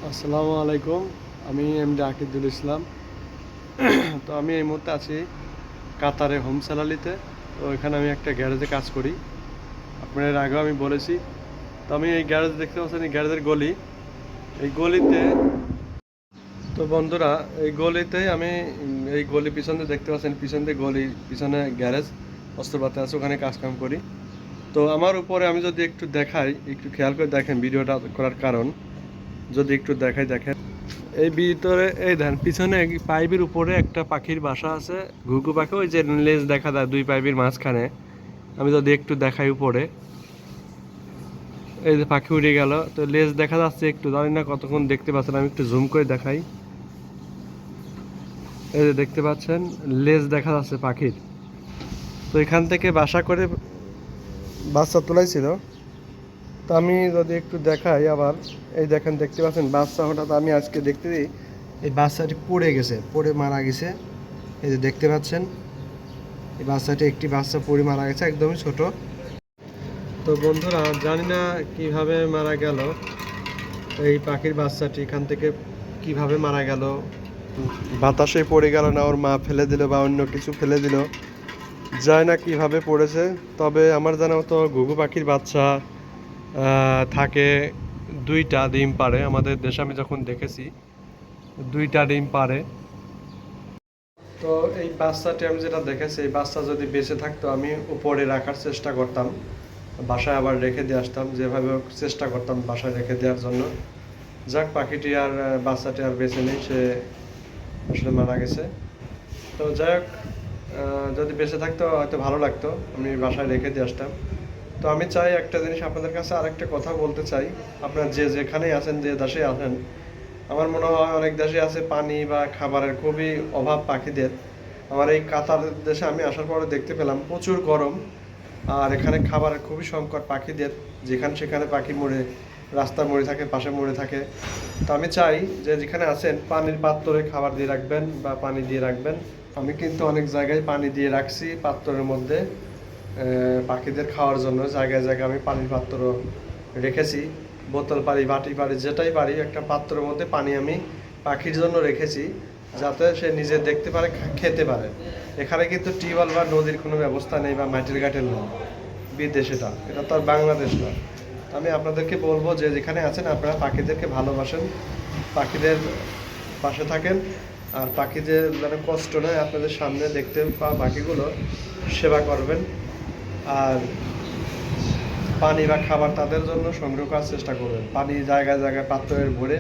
আসসালামু আলাইকুম। আমি এমডি আকিদুল ইসলাম। তো আমি এই মুহূর্তে আছি কাতারে হোম স্যালারিতে। তো এখানে আমি একটা গ্যারেজে কাজ করি। আপনার এর আগেও আমি বলেছি। তো আমি এই গ্যারেজ দেখতে পাচ্ছেন, এই গ্যারেজের গলি, এই গলিতে। তো বন্ধুরা, এই গলিতে আমি এই গলি পিছনে দেখতে পাচ্ছেন, পিছন দিয়ে গলি, পিছনে গ্যারেজ অস্ত্রপাতি আছে, ওখানে কাজকাম করি। তো আমার উপরে আমি যদি একটু দেখাই, একটু খেয়াল করে দেখেন ভিডিওটা করার কারণ, যদি একটু দেখাই দেখেন। এই ভিতরে এই ধান পিছনে পাইপের উপরে একটা পাখির বাসা আছে, ঘুঘু পাখি, ওই যে লেজ দেখা যায় দুই পাইপের মাঝখানে। আমি যদি একটু দেখাই উপরে, এই যে পাখি উড়ে গেল, তো লেজ দেখা যাচ্ছে, একটু জানি না কতক্ষণ দেখতে পাচ্ছেন, আমি একটু জুম করে দেখাই। এই যে দেখতে পাচ্ছেন লেজ দেখা যাচ্ছে পাখির। তো এখান থেকে বাসা করে বাচ্চা তোলাইছিল। তো আমি যদি একটু দেখাই আবার, এই দেখেন দেখতে পাচ্ছেন বাচ্চা, হঠাৎ আমি আজকে দেখতে দিই এই বাচ্চাটি পড়ে গেছে, পড়ে মারা গেছে। এই যে দেখতে পাচ্ছেন এই বাচ্চাটি, একটি বাচ্চা পড়ে মারা গেছে, একদমই ছোট। তো বন্ধুরা, জানি না কিভাবে মারা গেল এই পাখির বাচ্চাটি, এখান থেকে কিভাবে মারা গেল, বাতাসে পড়ে গেল না ওর মা ফেলে দিল বা অন্য কিছু ফেলে দিল, জানি না কিভাবে পড়েছে। তবে আমার জানা মতো ঘুঘু পাখির বাচ্চা থাকে, দুইটা ডিম পারে। আমাদের দেশে আমি যখন দেখেছি দুইটা ডিম পারে। তো এই বাচ্চাটি আমি যেটা দেখেছি, এই বাচ্চা যদি বেঁচে থাকতো আমি উপরে রাখার চেষ্টা করতাম, বাসায় আবার রেখে দিয়ে আসতাম, যেভাবে হোক চেষ্টা করতাম বাসায় রেখে দেওয়ার জন্য। যাক, পাখিটি আর বাচ্চাটি আর বেঁচে নেই, সে আসলে মারা গেছে। তো যাই হোক, যদি বেঁচে থাকতো হয়তো ভালো লাগতো, আমি বাসায় রেখে দিয়ে আসতাম। তো আমি চাই একটা জিনিস আপনাদের কাছে, আরেকটা কথা বলতে চাই। আপনারা যে যেখানেই আছেন, যে দেশে আছেন, আমার মনে হয় অনেক দেশে আছে পানি বা খাবারের খুবই অভাব পাখিদের। আমার এই কাতার দেশে আমি আসার পরে দেখতে পেলাম প্রচুর গরম, আর এখানে খাবারের খুবই সংকট পাখিদের। যেখানে সেখানে পাখি মরে, রাস্তা মরে থাকে, পাশে মরে থাকে। তো আমি চাই যে যেখানে আছেন পানির পাত্রে খাবার দিয়ে রাখবেন বা পানি দিয়ে রাখবেন। আমি কিন্তু অনেক জায়গায় পানি দিয়ে রাখছি পাত্রের মধ্যে, পাখিদের খাওয়ার জন্য। জায়গায় জায়গায় আমি পানির পাত্র রেখেছি, বোতল পারি, বাটি পারি, যেটাই পারি, একটা পাত্রের মধ্যে পানি আমি পাখির জন্য রেখেছি, যাতে সে নিজে দেখতে পারে, খেতে পারে। এখানে কিন্তু টিউবওয়েল বা নদীর কোনো ব্যবস্থা নেই, বা মাটির ঘাটের নেই। বিদেশ, এটা তো আর বাংলাদেশ না। আমি আপনাদেরকে বলবো যে যেখানে আছেন আপনারা পাখিদেরকে ভালোবাসেন, পাখিদের পাশে থাকেন, আর পাখিদের যেন কষ্ট নয়, আপনাদের সামনে দেখতে পাওয়া পাখিগুলো সেবা করবেন। আর পানি বা খাবার তাদের জন্য সংগ্রহ করার চেষ্টা করবেন। পানি জায়গায় জায়গায় পাত্রের ভরে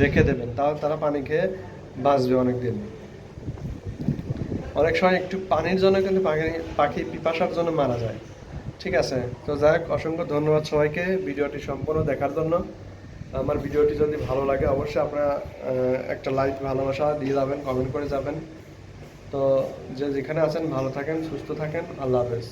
রেখে দেবেন, তাহলে তারা পানি খেয়ে বাঁচবে অনেক দিন। অনেক সময় একটু পানির জন্য কিন্তু পাখি পাখি পিপাসার জন্য মারা যায়। ঠিক আছে, তো যাই হোক, অসংখ্য ধন্যবাদ সবাইকে ভিডিওটি সম্পূর্ণ দেখার জন্য। আমার ভিডিওটি যদি ভালো লাগে অবশ্যই আপনারা একটা লাইক, ভালোবাসা দিয়ে যাবেন, কমেন্ট করে যাবেন। তো যে যেখানে আছেন ভালো থাকেন, সুস্থ থাকেন, আল্লাহ হাফেজ।